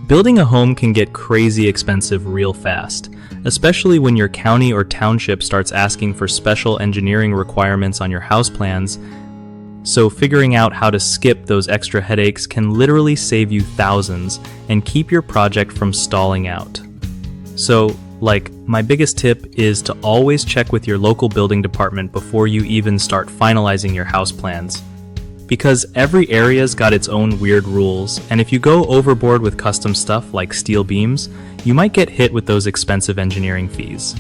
Building a home can get crazy expensive real fast, especially when your county or township starts asking for special engineering requirements on your house plans. So figuring out how to skip those extra headaches can literally save you thousands and keep your project from stalling out. So, my biggest tip is to always check with your local building department before you even start finalizing your house plans. Because every area's got its own weird rules, and if you go overboard with custom stuff like steel beams, you might get hit with those expensive engineering fees.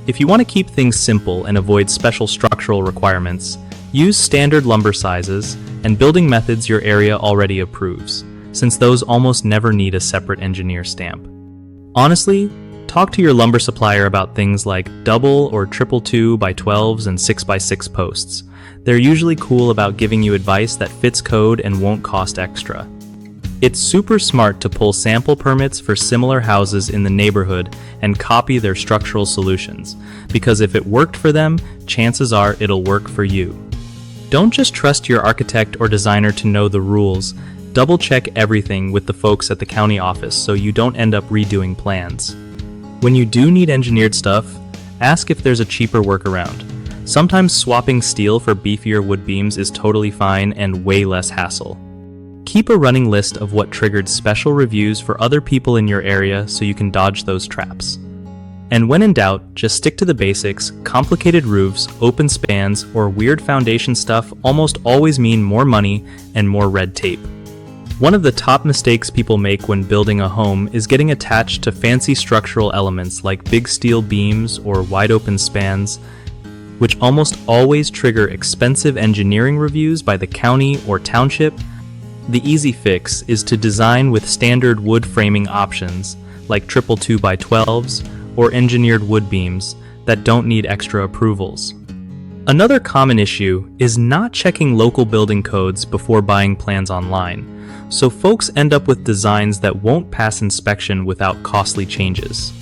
If you want to keep things simple and avoid special structural requirements, use standard lumber sizes and building methods your area already approves, since those almost never need a separate engineer stamp. Honestly, talk to your lumber supplier about things like double or triple 2x12s and 6x6 posts. They're usually cool about giving you advice that fits code and won't cost extra. It's super smart to pull sample permits for similar houses in the neighborhood and copy their structural solutions, because if it worked for them, chances are it'll work for you. Don't just trust your architect or designer to know the rules. Double-check everything with the folks at the county office so you don't end up redoing plans. When you do need engineered stuff, ask if there's a cheaper workaround. Sometimes swapping steel for beefier wood beams is totally fine and way less hassle. Keep a running list of what triggered special reviews for other people in your area so you can dodge those traps. And when in doubt, just stick to the basics. Complicated roofs, open spans, or weird foundation stuff almost always mean more money and more red tape. One of the top mistakes people make when building a home is getting attached to fancy structural elements like big steel beams or wide open spans, which almost always trigger expensive engineering reviews by the county or township. The easy fix is to design with standard wood framing options like triple 2x12s or engineered wood beams that don't need extra approvals. Another common issue is not checking local building codes before buying plans online, so folks end up with designs that won't pass inspection without costly changes.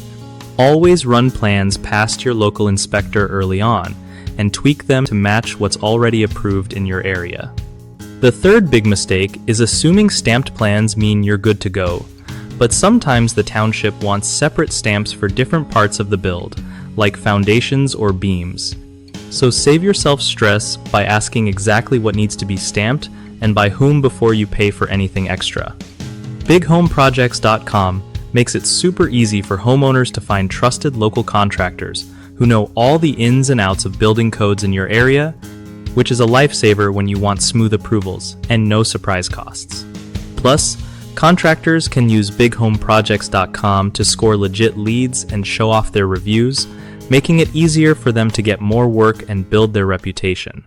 Always run plans past your local inspector early on and tweak them to match what's already approved in your area. The third big mistake is assuming stamped plans mean you're good to go, but sometimes the township wants separate stamps for different parts of the build, like foundations or beams. So save yourself stress by asking exactly what needs to be stamped and by whom before you pay for anything extra. BigHomeProjects.com makes it super easy for homeowners to find trusted local contractors who know all the ins and outs of building codes in your area, which is a lifesaver when you want smooth approvals and no surprise costs. Plus, contractors can use BigHomeProjects.com to score legit leads and show off their reviews, making it easier for them to get more work and build their reputation.